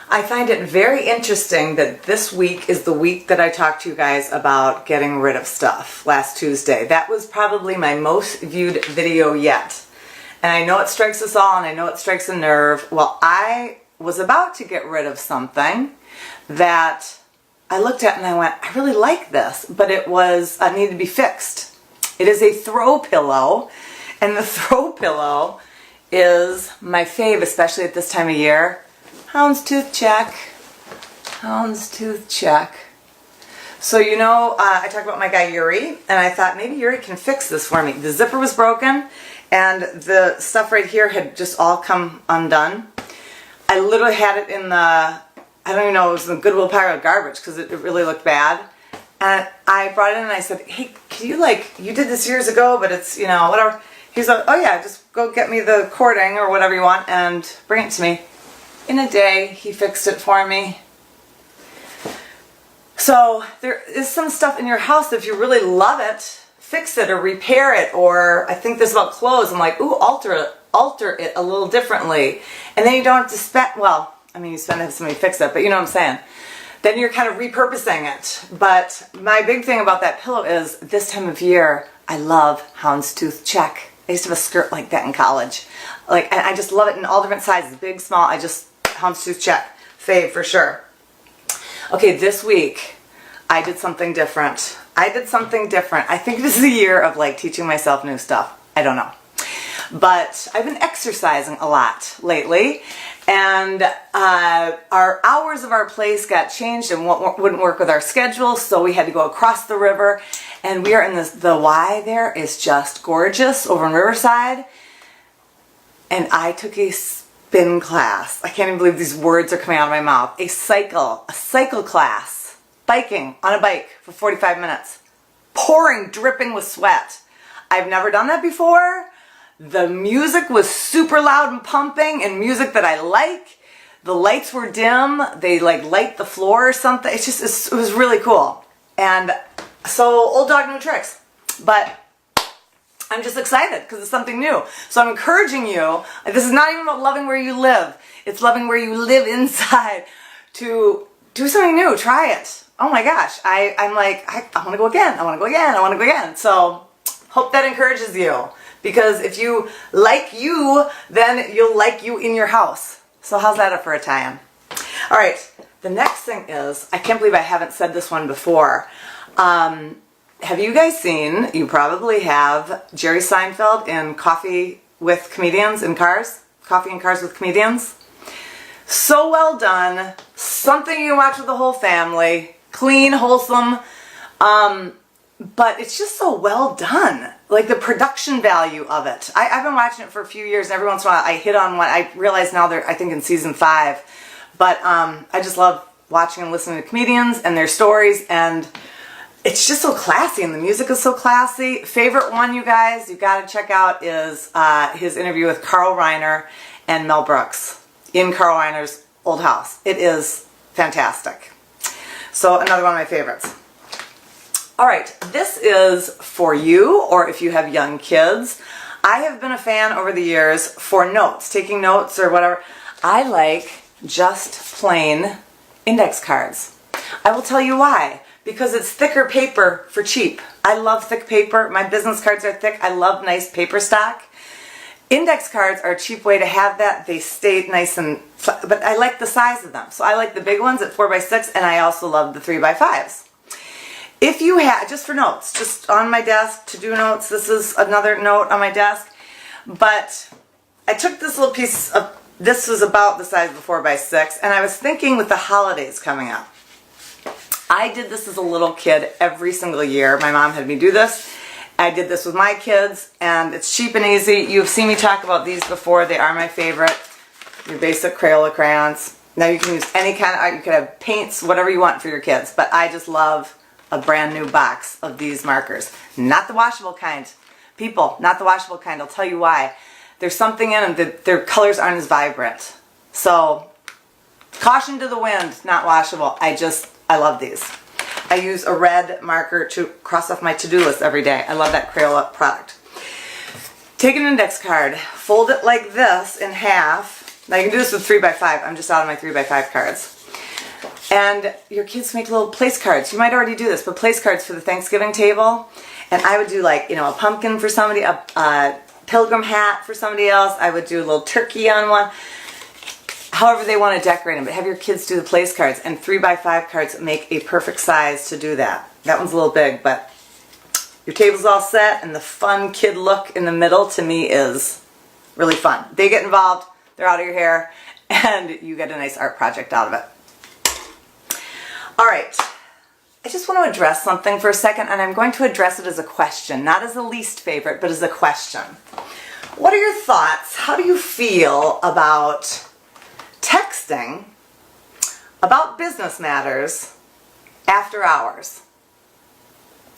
I find it very interesting that this week is the week that I talked to you guys about getting rid of stuff last Tuesday. That was probably my most viewed video yet. And I know it strikes us all and I know it strikes a nerve. Well, I was about to get rid of something that I looked at and I went, I really like this, but it needed to be fixed. It is a throw pillow, and the throw pillow is my fave, especially at this time of year. Houndstooth check. Houndstooth check. So I talked about my guy Yuri, and I thought maybe Yuri can fix this for me. The zipper was broken, and the stuff right here had just all come undone. I literally had it in the, I don't even know, it was in the Goodwill pile of garbage because it really looked bad. And I brought it in and I said, hey, can you did this years ago, but it's, whatever. He's like, oh yeah, just go get me the cording or whatever you want and bring it to me. In a day, he fixed it for me. So there is some stuff in your house that if you really love it, fix it or repair it. Or I think this about clothes. I'm like, ooh, alter it a little differently. And then you don't have to spend, you spend to have somebody fix it, but you know what I'm saying. Then you're kind of repurposing it. But my big thing about that pillow is this time of year, I love Houndstooth check. I used to have a skirt like that in college. And I just love it in all different sizes, big, small. Houndstooth check, fave for sure. Okay, this week I did something different. I think this is a year of teaching myself new stuff. I don't know. But I've been exercising a lot lately, and our hours of our place got changed and wouldn't work with our schedule, so we had to go across the river, and we are in the Y there is just gorgeous over in Riverside, and I took a spin class. I can't even believe these words are coming out of my mouth. A cycle class, biking on a bike for 45 minutes, pouring, dripping with sweat. I've never done that before. The music was super loud and pumping, and music that I like. The lights were dim. They light the floor or something. It was really cool. And so old dog, new tricks. But I'm just excited because it's something new. So I'm encouraging you. This is not even about loving where you live. It's loving where you live inside to do something new. Try it. Oh my gosh. I'm like, I want to go again. I want to go again. I want to go again. So hope that encourages you. Because if you like you, then you'll like you in your house. So how's that for a tie-in? All right, the next thing is, I can't believe I haven't said this one before. Have you guys seen, you probably have, Jerry Seinfeld in Coffee with Comedians in Cars? Coffee and Cars with Comedians? So well done. Something you watch with the whole family. Clean, wholesome. But it's just so well done. The production value of it. I've been watching it for a few years, and every once in a while I hit on one. I realize now they're, I think, in season 5. But I just love watching and listening to comedians and their stories, and it's just so classy, and the music is so classy. Favorite one, you guys, you've got to check out is his interview with Carl Reiner and Mel Brooks in Carl Reiner's old house. It is fantastic. So another one of my favorites. All right, this is for you, or if you have young kids. I have been a fan over the years for notes, taking notes or whatever. I like just plain index cards. I will tell you why. Because it's thicker paper for cheap. I love thick paper. My business cards are thick. I love nice paper stock. Index cards are a cheap way to have that. They stay nice and, but I like the size of them. So I like the big ones at 4x6, and I also love the 3x5s. If you have, just for notes, just on my desk, to-do notes, this is another note on my desk, but I took this little piece of, this was about the size of a 4x6, and I was thinking with the holidays coming up, I did this as a little kid every single year. My mom had me do this. I did this with my kids, and it's cheap and easy. You've seen me talk about these before. They are my favorite. Your basic Crayola crayons. Now you can use any kind of art. You can have paints, whatever you want for your kids, but I just love a brand new box of these markers. Not the washable kind. People, not the washable kind. I'll tell you why. There's something in them that their colors aren't as vibrant. So, caution to the wind, not washable. I love these. I use a red marker to cross off my to-do list every day. I love that Crayola product. Take an index card, fold it like this in half, Now you can do this with 3x5. I'm just out of my 3x5 cards. And your kids make little place cards. You might already do this, but place cards for the Thanksgiving table. And I would do like, a pumpkin for somebody, a pilgrim hat for somebody else. I would do a little turkey on one. However they want to decorate them, but have your kids do the place cards. And 3x5 cards make a perfect size to do that. That one's a little big, but your table's all set, and the fun kid look in the middle to me is really fun. They get involved, they're out of your hair, and you get a nice art project out of it. All right, I just want to address something for a second, and I'm going to address it as a question, not as a least favorite, but as a question. What are your thoughts? How do you feel about texting about business matters after hours?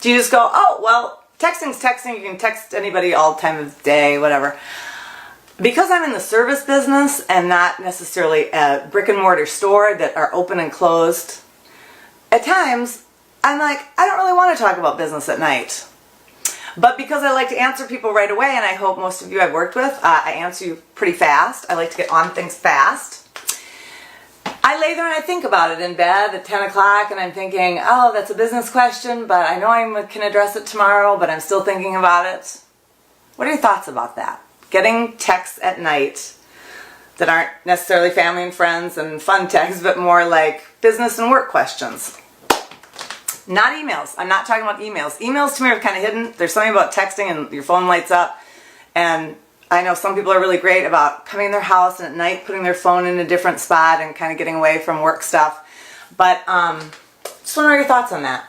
Do you just go, oh, well, texting's texting, you can text anybody all time of day, whatever. Because I'm in the service business and not necessarily a brick and mortar store that are open and closed, at times, I'm like, I don't really want to talk about business at night. But because I like to answer people right away, and I hope most of you I've worked with, I answer you pretty fast. I like to get on things fast. I lay there and I think about it in bed at 10 o'clock, and I'm thinking, oh, that's a business question, but I know I can address it tomorrow, but I'm still thinking about it. What are your thoughts about that? Getting texts at night that aren't necessarily family and friends and fun texts, but more like business and work questions. Not emails. I'm not talking about emails. Emails to me are kind of hidden. There's something about texting and your phone lights up. And I know some people are really great about coming in their house and at night putting their phone in a different spot and kind of getting away from work stuff. But just want to know your thoughts on that.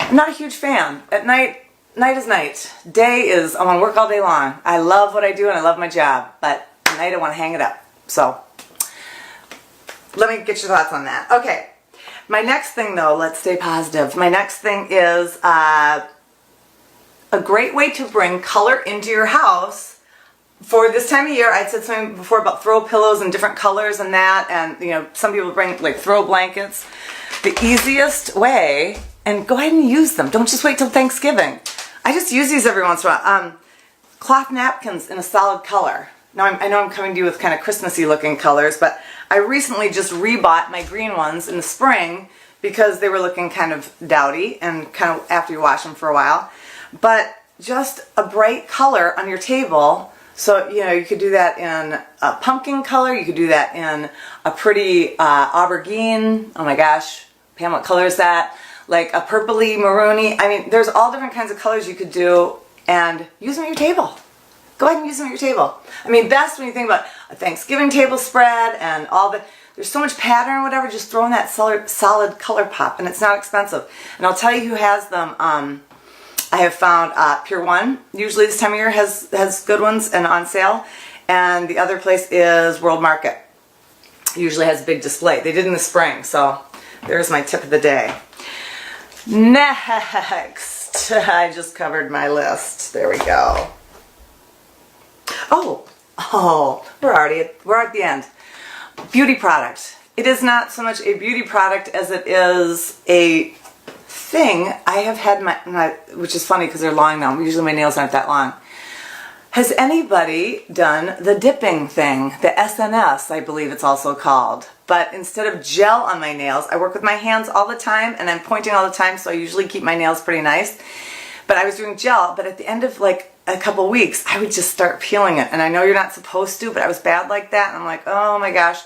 I'm not a huge fan. At night, night is night. Day is, I want to work all day long. I love what I do and I love my job. But at night I want to hang it up. So let me get your thoughts on that. Okay. My next thing, though, let's stay positive. My next thing is a great way to bring color into your house for this time of year. I'd said something before about throw pillows in different colors and that, and some people bring like throw blankets. The easiest way, and go ahead and use them. Don't just wait till Thanksgiving. I just use these every once in a while. Cloth napkins in a solid color. Now I know I'm coming to you with kind of Christmassy looking colors, but I recently just rebought my green ones in the spring because they were looking kind of dowdy and kind of after you wash them for a while. But just a bright color on your table. So, you could do that in a pumpkin color. You could do that in a pretty aubergine. Oh my gosh, Pam, what color is that? Like a purpley, maroony. I mean, there's all different kinds of colors you could do and use them at your table. Go ahead and use them at your table. I mean, best when you think about a Thanksgiving table spread and all the, there's so much pattern or whatever, just throw in that solid color pop, and it's not expensive. And I'll tell you who has them. I have found Pier 1, usually this time of year has good ones and on sale. And the other place is World Market. Usually has a big display. They did in the spring, so there's my tip of the day. Next, I just covered my list. There we go. Oh, we're at the end. Beauty product. It is not so much a beauty product as it is a thing. I have had my which is funny because they're long now. Usually my nails aren't that long. Has anybody done the dipping thing? The SNS, I believe it's also called. But instead of gel on my nails, I work with my hands all the time and I'm pointing all the time, so I usually keep my nails pretty nice. But I was doing gel, but at the end of like a couple weeks, I would just start peeling it. And I know you're not supposed to, but I was bad like that. And I'm like, oh my gosh.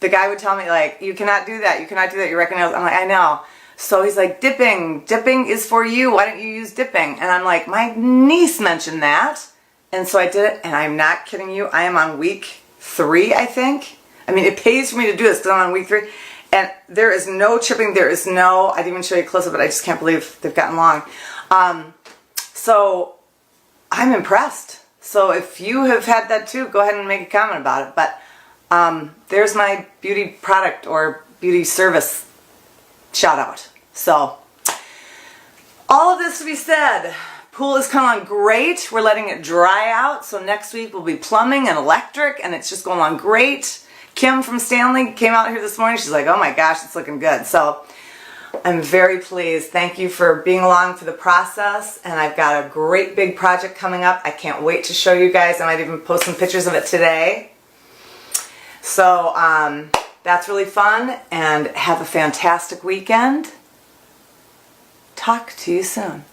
The guy would tell me like, you cannot do that. You cannot do that. You're wrecking nails. I'm like, I know. So he's like, dipping is for you. Why don't you use dipping? And I'm like, my niece mentioned that. And so I did it. And I'm not kidding you. I am on week 3, I think. I mean, it pays for me to do this because I'm on week 3. And there is no chipping. There is no, I didn't even show you a close up, but I just can't believe they've gotten long. So I'm impressed. So if you have had that too, go ahead and make a comment about it. But there's my beauty product or beauty service shout out. So all of this to be said, pool is coming on great. We're letting it dry out. So next week will be plumbing and electric, and it's just going on great. Kim from Stanley came out here this morning. She's like, oh my gosh, it's looking good. So I'm very pleased. Thank you for being along for the process, and I've got a great big project coming up. I can't wait to show you guys. I might even post some pictures of it today. So that's really fun, and have a fantastic weekend. Talk to you soon.